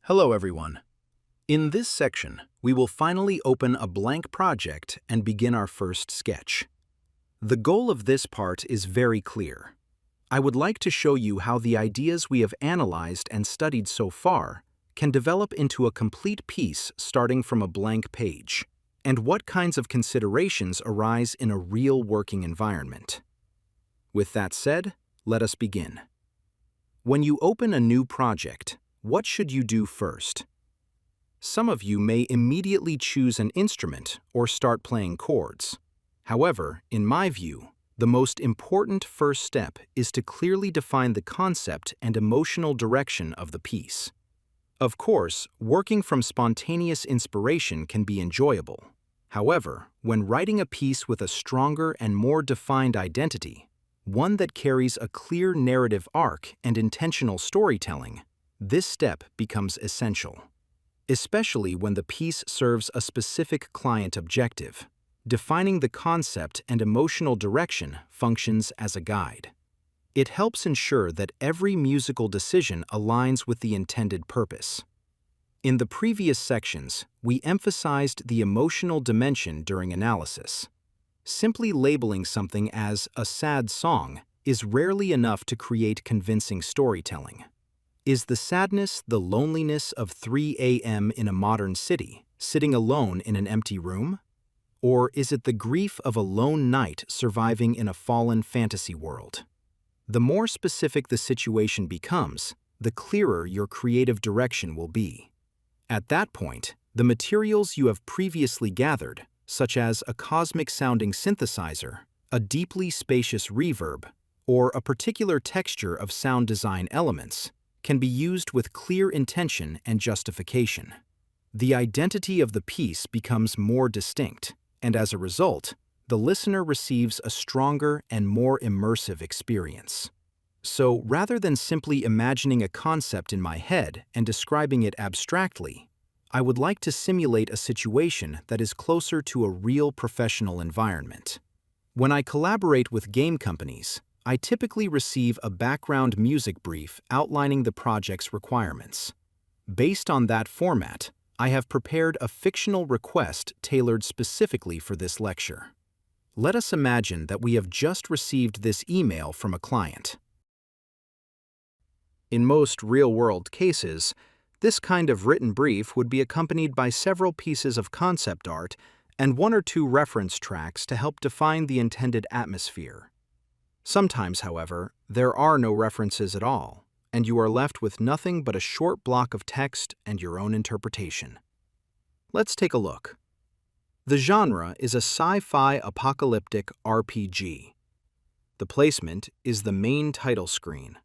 Hello everyone. In this section, we will finally open a blank project and begin our first sketch. The goal of this part is very clear. I would like to show you how the ideas we have analyzed and studied so far can develop into a complete piece starting from a blank page, and what kinds of considerations arise in a real working environment. With that said, let us begin. When you open a new project, what should you do first? Some of you may immediately choose an instrument or start playing chords. However, in my view, the most important first step is to clearly define the concept and emotional direction of the piece. Of course, working from spontaneous inspiration can be enjoyable. However, when writing a piece with a stronger and more defined identity, one that carries a clear narrative arc and intentional storytelling, this step becomes essential, especially when the piece serves a specific client objective. Defining the concept and emotional direction functions as a guide. It helps ensure that every musical decision aligns with the intended purpose. In the previous sections, we emphasized the emotional dimension during analysis. Simply labeling something as a sad song is rarely enough to create convincing storytelling. Is the sadness the loneliness of 3 a.m. in a modern city, sitting alone in an empty room? Or is it the grief of a lone knight surviving in a fallen fantasy world? The more specific the situation becomes, the clearer your creative direction will be. At that point, the materials you have previously gathered, such as a cosmic-sounding synthesizer, a deeply spacious reverb, or a particular texture of sound design elements, can be used with clear intention and justification. The identity of the piece becomes more distinct, and as a result, the listener receives a stronger and more immersive experience. So, rather than simply imagining a concept in my head and describing it abstractly, I would like to simulate a situation that is closer to a real professional environment. When I collaborate with game companies, I typically receive a background music brief outlining the project's requirements. Based on that format, I have prepared a fictional request tailored specifically for this lecture. Let us imagine that we have just received this email from a client. In most real-world cases, this kind of written brief would be accompanied by several pieces of concept art and 1 or 2 reference tracks to help define the intended atmosphere. Sometimes, however, there are no references at all, and you are left with nothing but a short block of text and your own interpretation. Let's take a look. The genre is a sci-fi apocalyptic RPG. The placement is the main title screen.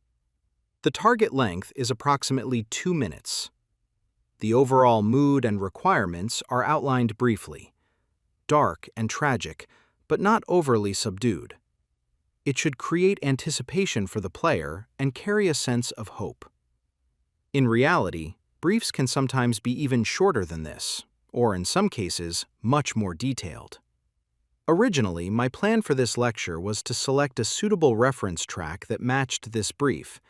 The target length is approximately 2 minutes. The overall mood and requirements are outlined briefly. Dark and tragic, but not overly subdued. It should create anticipation for the player and carry a sense of hope. In reality, briefs can sometimes be even shorter than this, or in some cases, much more detailed. Originally, my plan for this lecture was to select a suitable reference track that matched this brief,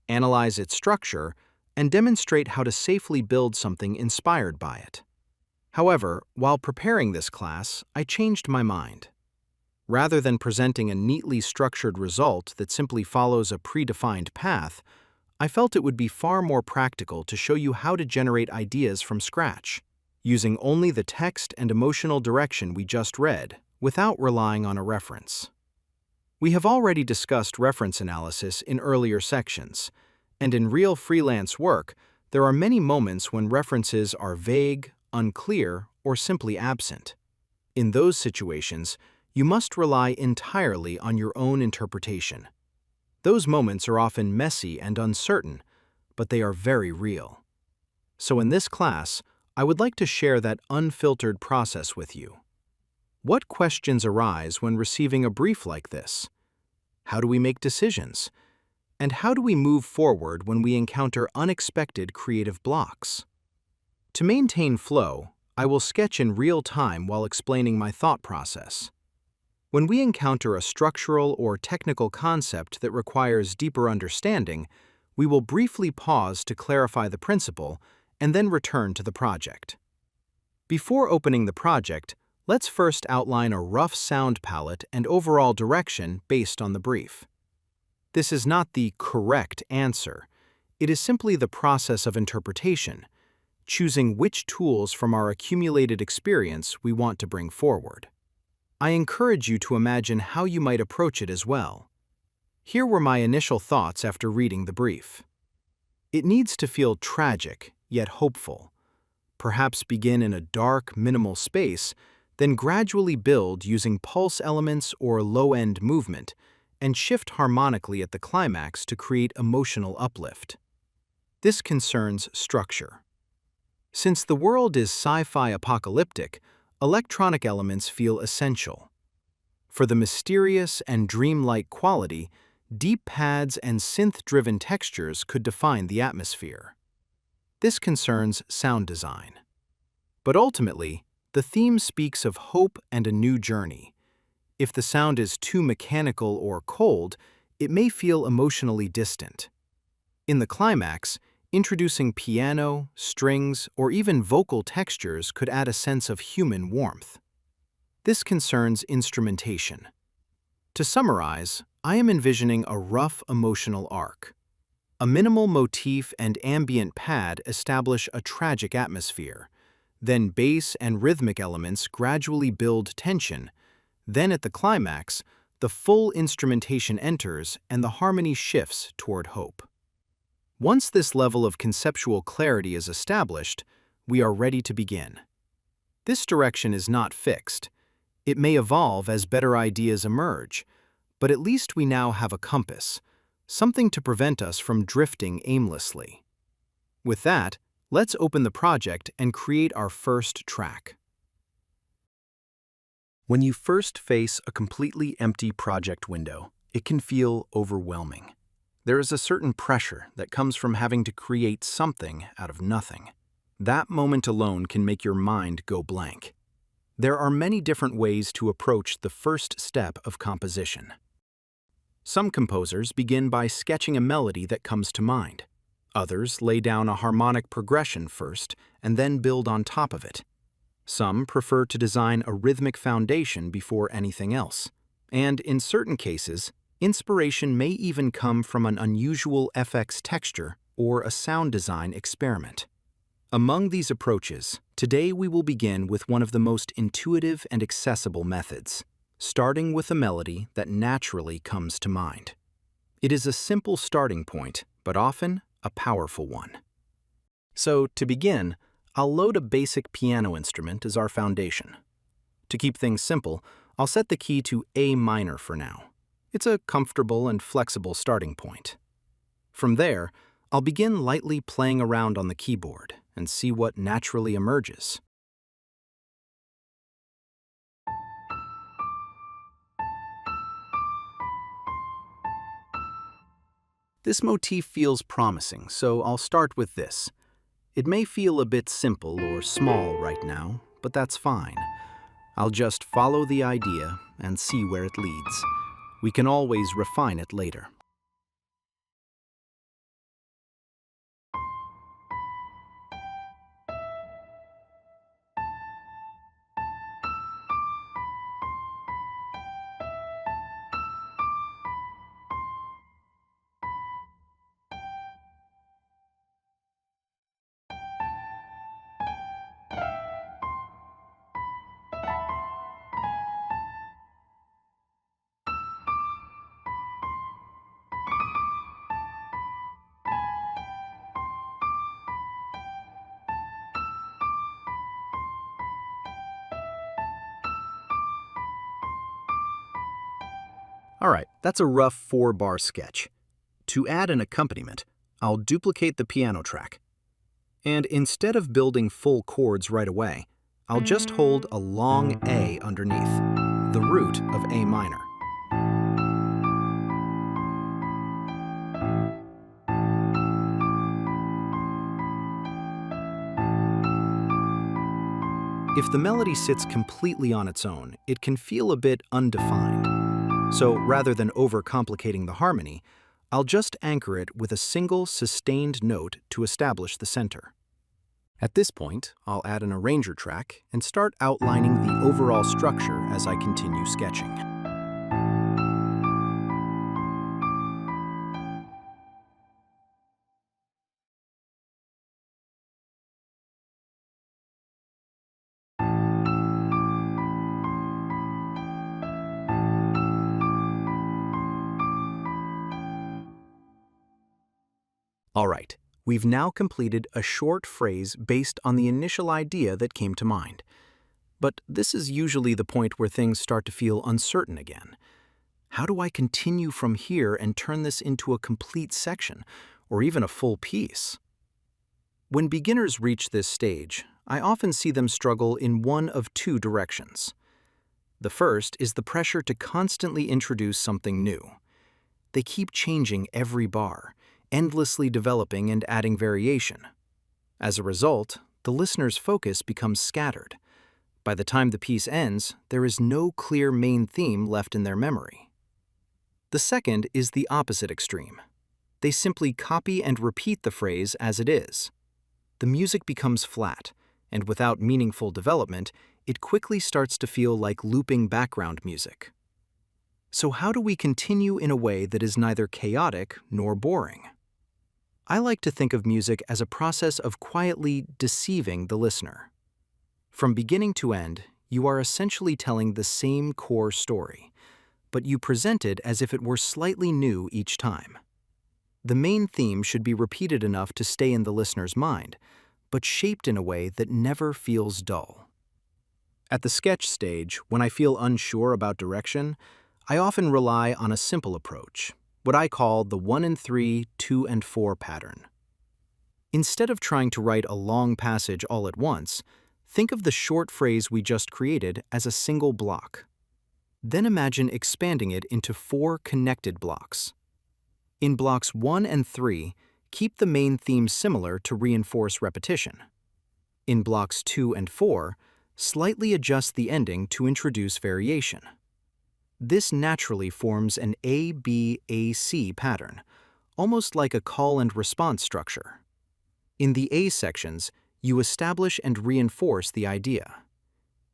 analyze its structure, and demonstrate how to safely build something inspired by it. However, while preparing this class, I changed my mind. Rather than presenting a neatly structured result that simply follows a predefined path, I felt it would be far more practical to show you how to generate ideas from scratch, using only the text and emotional direction we just read, without relying on a reference. We have already discussed reference analysis in earlier sections, and in real freelance work, there are many moments when references are vague, unclear, or simply absent. In those situations, you must rely entirely on your own interpretation. Those moments are often messy and uncertain, but they are very real. So in this class, I would like to share that unfiltered process with you. What questions arise when receiving a brief like this? How do we make decisions? And how do we move forward when we encounter unexpected creative blocks? To maintain flow, I will sketch in real time while explaining my thought process. When we encounter a structural or technical concept that requires deeper understanding, we will briefly pause to clarify the principle and then return to the project. Before opening the project, let's first outline a rough sound palette and overall direction based on the brief. This is not the correct answer. It is simply the process of interpretation, choosing which tools from our accumulated experience we want to bring forward. I encourage you to imagine how you might approach it as well. Here were my initial thoughts after reading the brief. It needs to feel tragic, yet hopeful. Perhaps begin in a dark, minimal space, then gradually build using pulse elements or low-end movement, and shift harmonically at the climax to create emotional uplift. This concerns structure. Since the world is sci-fi apocalyptic, electronic elements feel essential. For the mysterious and dreamlike quality, deep pads and synth-driven textures could define the atmosphere. This concerns sound design. But ultimately, the theme speaks of hope and a new journey. If the sound is too mechanical or cold, it may feel emotionally distant. In the climax, introducing piano, strings, or even vocal textures could add a sense of human warmth. This concerns instrumentation. To summarize, I am envisioning a rough emotional arc. A minimal motif and ambient pad establish a tragic atmosphere. Then bass and rhythmic elements gradually build tension. Then at the climax, the full instrumentation enters and the harmony shifts toward hope. Once this level of conceptual clarity is established, we are ready to begin. This direction is not fixed. It may evolve as better ideas emerge, but at least we now have a compass, something to prevent us from drifting aimlessly. With that, let's open the project and create our first track. When you first face a completely empty project window, it can feel overwhelming. There is a certain pressure that comes from having to create something out of nothing. That moment alone can make your mind go blank. There are many different ways to approach the first step of composition. Some composers begin by sketching a melody that comes to mind. Others lay down a harmonic progression first and then build on top of it. Some prefer to design a rhythmic foundation before anything else. And in certain cases, inspiration may even come from an unusual FX texture or a sound design experiment. Among these approaches, today we will begin with one of the most intuitive and accessible methods, starting with a melody that naturally comes to mind. It is a simple starting point, but often a powerful one. So, to begin, I'll load a basic piano instrument as our foundation. To keep things simple, I'll set the key to A minor for now. It's a comfortable and flexible starting point. From there, I'll begin lightly playing around on the keyboard and see what naturally emerges. This motif feels promising, so I'll start with this. It may feel a bit simple or small right now, but that's fine. I'll just follow the idea and see where it leads. We can always refine it later. Alright, that's a rough 4-bar sketch. To add an accompaniment, I'll duplicate the piano track. And instead of building full chords right away, I'll just hold a long A underneath, the root of A minor. If the melody sits completely on its own, it can feel a bit undefined. So rather than overcomplicating the harmony, I'll just anchor it with a single sustained note to establish the center. At this point, I'll add an arranger track and start outlining the overall structure as I continue sketching. All right, we've now completed a short phrase based on the initial idea that came to mind. But this is usually the point where things start to feel uncertain again. How do I continue from here and turn this into a complete section, or even a full piece? When beginners reach this stage, I often see them struggle in one of two directions. The first is the pressure to constantly introduce something new. They keep changing every bar, endlessly developing and adding variation. As a result, the listener's focus becomes scattered. By the time the piece ends, there is no clear main theme left in their memory. The second is the opposite extreme. They simply copy and repeat the phrase as it is. The music becomes flat, and without meaningful development, it quickly starts to feel like looping background music. So how do we continue in a way that is neither chaotic nor boring? I like to think of music as a process of quietly deceiving the listener. From beginning to end, you are essentially telling the same core story, but you present it as if it were slightly new each time. The main theme should be repeated enough to stay in the listener's mind, but shaped in a way that never feels dull. At the sketch stage, when I feel unsure about direction, I often rely on a simple approach, what I call the 1 and 3, 2 and 4 pattern. Instead of trying to write a long passage all at once, think of the short phrase we just created as a single block. Then imagine expanding it into 4 connected blocks. In blocks 1 and 3, keep the main theme similar to reinforce repetition. In blocks 2 and 4, slightly adjust the ending to introduce variation. This naturally forms an A-B-A-C pattern, almost like a call and response structure. In the A sections, you establish and reinforce the idea.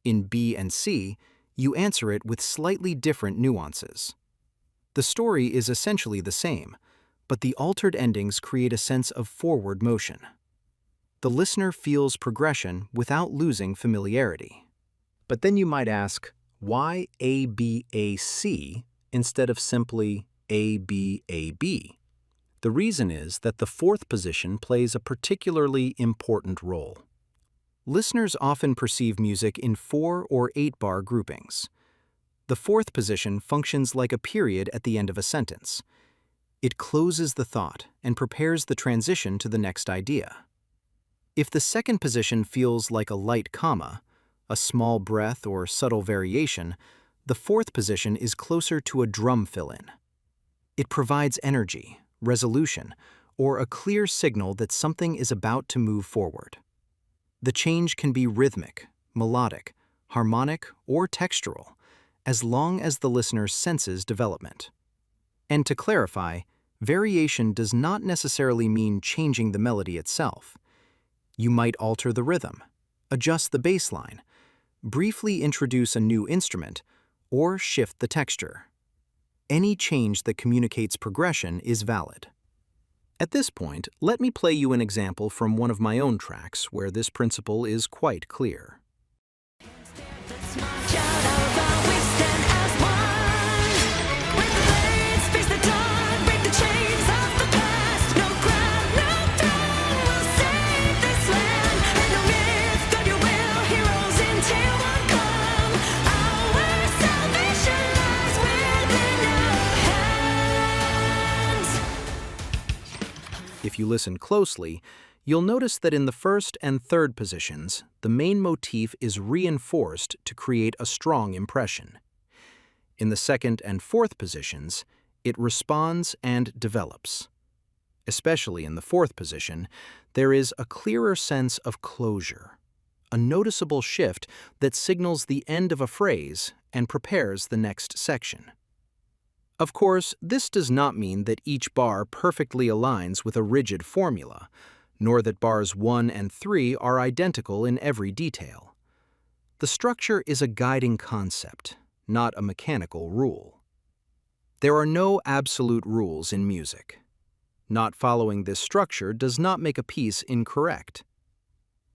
In B and C, you answer it with slightly different nuances. The story is essentially the same, but the altered endings create a sense of forward motion. The listener feels progression without losing familiarity. But then you might ask, why A-B-A-C instead of simply A-B-A-B? The reason is that the 4th position plays a particularly important role. Listeners often perceive music in 4 or 8-bar groupings. The 4th position functions like a period at the end of a sentence. It closes the thought and prepares the transition to the next idea. If the 2nd position feels like a light comma, a small breath or subtle variation, the 4th position is closer to a drum fill-in. It provides energy, resolution, or a clear signal that something is about to move forward. The change can be rhythmic, melodic, harmonic, or textural, as long as the listener senses development. And to clarify, variation does not necessarily mean changing the melody itself. You might alter the rhythm, adjust the bass line, briefly introduce a new instrument, or shift the texture. Any change that communicates progression is valid. At this point, let me play you an example from one of my own tracks where this principle is quite clear. If you listen closely, you'll notice that in the 1st and 3rd positions, the main motif is reinforced to create a strong impression. In the 2nd and 4th positions, it responds and develops. Especially in the 4th position, there is a clearer sense of closure, a noticeable shift that signals the end of a phrase and prepares the next section. Of course, this does not mean that each bar perfectly aligns with a rigid formula, nor that bars 1 and 3 are identical in every detail. The structure is a guiding concept, not a mechanical rule. There are no absolute rules in music. Not following this structure does not make a piece incorrect.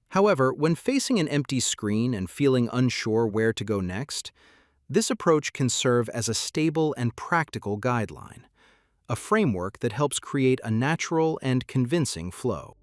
However, when facing an empty screen and feeling unsure where to go next, this approach can serve as a stable and practical guideline, a framework that helps create a natural and convincing flow.